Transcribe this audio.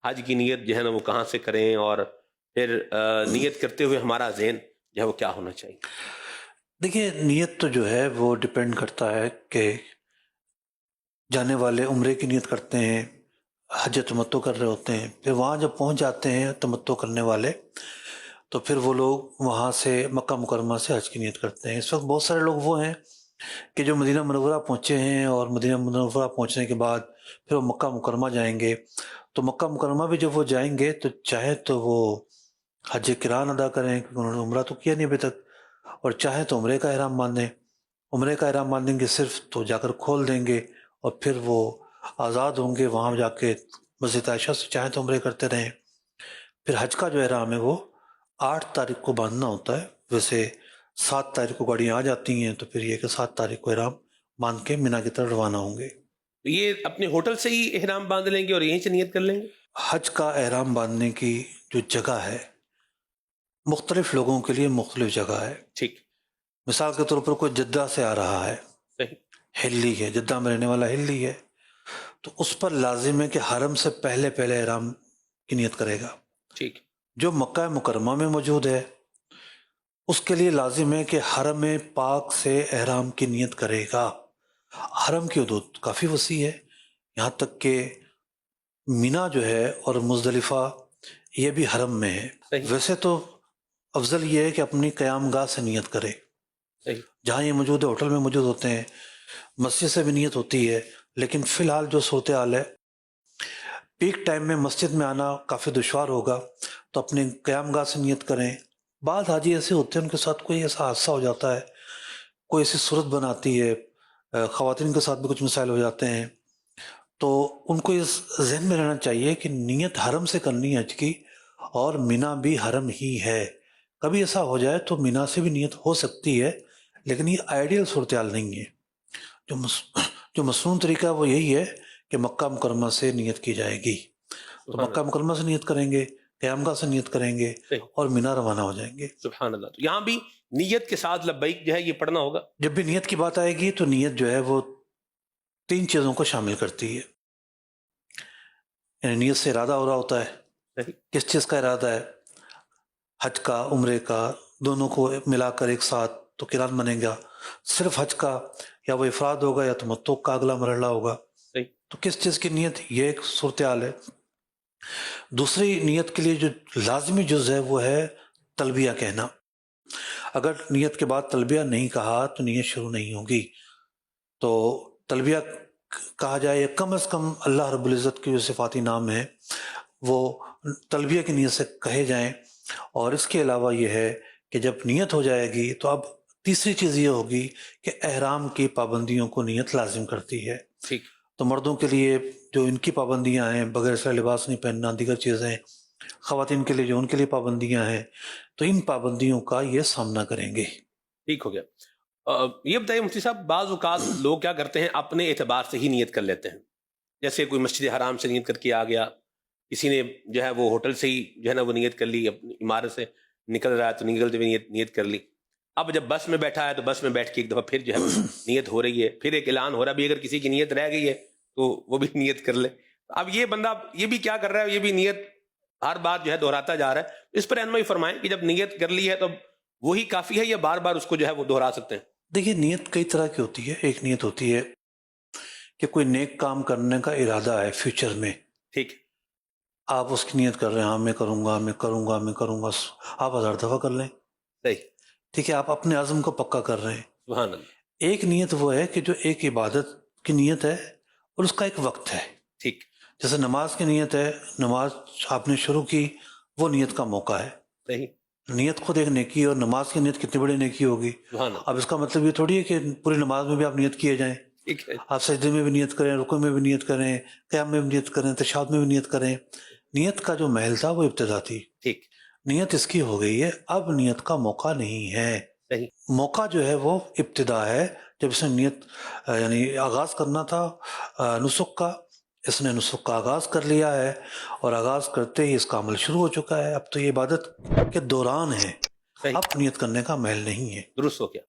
حج کی نیت جو ہے نا وہ کہاں سے کریں، اور پھر نیت کرتے ہوئے ہمارا ذہن جو ہے وہ کیا ہونا چاہیے؟ دیکھیے، نیت تو جو ہے وہ ڈپینڈ کرتا ہے کہ جانے والے عمرے کی نیت کرتے ہیں، حج تمتع کر رہے ہوتے ہیں، پھر وہاں جب پہنچ جاتے ہیں تمتع کرنے والے، تو پھر وہ لوگ وہاں سے مکہ مکرمہ سے حج کی نیت کرتے ہیں۔ اس وقت بہت سارے لوگ وہ ہیں کہ جو مدینہ منورہ پہنچے ہیں، اور مدینہ منورہ پہنچنے کے بعد پھر وہ مکہ مکرمہ جائیں گے۔ تو مکہ مکرمہ بھی جب وہ جائیں گے تو چاہے تو وہ حج کران ادا کریں، کیونکہ انہوں نے عمرہ تو کیا نہیں ابھی تک، اور چاہے تو عمرے کا احرام باندھیں۔ عمرے کا احرام باندھیں گے صرف تو جا کر کھول دیں گے، اور پھر وہ آزاد ہوں گے وہاں جا کے مسجد عائشہ سے، چاہے تو عمرے کرتے رہیں۔ پھر حج کا جو احرام ہے وہ 8 تاریخ کو باندھنا ہوتا ہے، ویسے 7 تاریخ کو گاڑیاں آ جاتی ہیں، تو پھر یہ کہ 7 تاریخ کو احرام باندھ کے مینا کی طرف روانہ ہوں گے۔ تو یہ اپنے ہوٹل سے ہی احرام باندھ لیں گے اور یہیں سے نیت کر لیں گے؟ حج کا احرام باندھنے کی جو جگہ ہے مختلف لوگوں کے لیے مختلف جگہ ہے۔ ٹھیک، مثال کے طور پر کوئی جدہ سے آ رہا ہے، صحیح، ہلی ہے، جدہ میں رہنے والا ہلی ہے، تو اس پر لازم ہے کہ حرم سے پہلے احرام کی نیت کرے گا۔ ٹھیک، جو مکہ مکرمہ میں موجود ہے اس کے لیے لازم ہے کہ حرم پاک سے احرام کی نیت کرے گا۔ حرم کی حدود کافی وسیع ہے، یہاں تک کہ مینا جو ہے اور مزدلفہ یہ بھی حرم میں ہے۔ صحیح، ویسے تو افضل یہ ہے کہ اپنی قیام گاہ سے نیت کرے، صحیح، جہاں یہ موجود ہے ہوٹل میں موجود ہوتے ہیں، مسجد سے بھی نیت ہوتی ہے، لیکن فی الحال جو صورتحال ہے پیک ٹائم میں مسجد میں آنا کافی دشوار ہوگا، تو اپنے قیام گاہ سے نیت کریں۔ بعض حاجی ایسے ہوتے ہیں ان کے ساتھ کوئی ایسا حادثہ ہو جاتا ہے، کوئی ایسی صورت بناتی ہے، خواتین کے ساتھ بھی کچھ مسائل ہو جاتے ہیں، تو ان کو اس ذہن میں رہنا چاہیے کہ نیت حرم سے کرنی ہے حج کی، اور مینا بھی حرم ہی ہے۔ کبھی ایسا ہو جائے تو مینا سے بھی نیت ہو سکتی ہے، لیکن یہ آئیڈیل صورتحال نہیں ہے۔ جو مسنون طریقہ وہ یہی ہے کہ مکہ مکرمہ سے نیت کی جائے گی، تو سبحان مکہ اللہ، مکرمہ سے نیت کریں گے، قیام گاہ سے نیت کریں گے، صحیح، اور مینا روانہ ہو جائیں گے۔ سبحان اللہ۔ تو یہاں بھی نیت کے ساتھ لبیک جو ہے یہ پڑھنا ہوگا؟ جب بھی نیت کی بات آئے گی تو نیت جو ہے وہ 3 چیزوں کو شامل کرتی ہے، یعنی نیت سے ارادہ ہو رہا ہوتا ہے۔ صحیح، کس چیز کا ارادہ ہے؟ حج کا، عمرے کا، دونوں کو ملا کر ایک ساتھ تو قران بنے گا۔ صرف حج کا، یا وہ افراد ہوگا یا تمتع کا اگلا مرحلہ ہوگا۔ صحیح، تو کس چیز کی نیت، یہ ایک صورتحال ہے۔ دوسری نیت کے لیے جو لازمی جز ہے وہ ہے تلبیہ کہنا۔ اگر نیت کے بعد تلبیہ نہیں کہا تو نیت شروع نہیں ہوگی۔ تو تلبیہ کہا جائے، یا کم از کم اللہ رب العزت کے جو صفاتی نام ہیں وہ تلبیہ کی نیت سے کہے جائیں۔ اور اس کے علاوہ یہ ہے کہ جب نیت ہو جائے گی تو اب تیسری چیز یہ ہوگی کہ احرام کی پابندیوں کو نیت لازم کرتی ہے۔ ٹھیک، تو مردوں کے لیے جو ان کی پابندیاں ہیں، بغیر سر لباس نہیں پہننا، دیگر چیزیں، خواتین کے لیے جو ان کے لیے پابندیاں ہیں، تو ان پابندیوں کا یہ سامنا کریں گے۔ ٹھیک ہو گیا۔ یہ بتائیے مفتی صاحب، بعض اوقات لوگ کیا کرتے ہیں اپنے اعتبار سے ہی نیت کر لیتے ہیں، جیسے کوئی مسجد حرام سے نیت کر کے آ گیا، کسی نے جو ہے وہ ہوٹل سے ہی جو ہے نا وہ نیت کر لی، اپنی عمارت سے نکل رہا ہے تو نکلتے ہوئے نیت کر لی۔ اب جب بس میں بیٹھا ہے تو بس میں بیٹھ کے ایک دفعہ پھر جو ہے نیت ہو رہی ہے، پھر ایک اعلان ہو رہا ہے بھی اگر کسی کی نیت رہ گئی ہے تو وہ بھی نیت کر لے۔ اب یہ بندہ یہ بھی کیا کر رہا ہے، یہ بھی نیت ہر بات جو ہے دہراتا جا رہا ہے۔ اس پر رہنمائی فرمائیں کہ جب نیت کر لی ہے تو وہی کافی ہے یا بار بار اس کو جو ہے وہ دہرا سکتے ہیں؟ دیکھیے، نیت کئی طرح کی ہوتی ہے۔ ایک نیت ہوتی ہے کہ کوئی نیک کام کرنے کا ارادہ ہے فیوچر میں، ٹھیک، آپ اس کی نیت کر رہے ہیں، ہاں میں کروں گا، میں کروں گا، میں کروں گا، آپ 1000 دفعہ کر لیں، صحیح، ٹھیک ہے، آپ اپنے عزم کو پکا کر رہے ہیں۔ سبحان اللہ، ایک نیت وہ ہے کہ جو ایک عبادت کی نیت ہے اور اس کا ایک وقت ہے۔ ٹھیک، جیسے نماز کی نیت ہے، نماز آپ نے شروع کی، وہ نیت کا موقع ہے۔ صحیح، نیت خود ایک نیکی ہے، اور نماز کی نیت کتنی بڑی نیکی ہوگی۔ سبحان اللہ، اب اس کا مطلب یہ تھوڑی ہے کہ پوری نماز میں بھی آپ نیت کیے جائیں، ٹھیک ہے، آپ سجدے میں بھی نیت کریں، رکوع میں بھی نیت کریں، قیام میں بھی نیت کریں، تشہد میں بھی نیت کریں۔ نیت کا جو محل تھا وہ ابتدا تھی، ٹھیک، نیت اس کی ہو گئی ہے، اب نیت کا موقع نہیں ہے۔ صحیح، موقع جو ہے وہ ابتدا ہے، جب اس نے نیت یعنی آغاز کرنا تھا نسک کا، اس نے نسک کا آغاز کر لیا ہے، اور آغاز کرتے ہی اس کا عمل شروع ہو چکا ہے۔ اب تو یہ عبادت کے دوران ہے، صحیح، اب نیت کرنے کا محل نہیں ہے۔ درست ہو گیا۔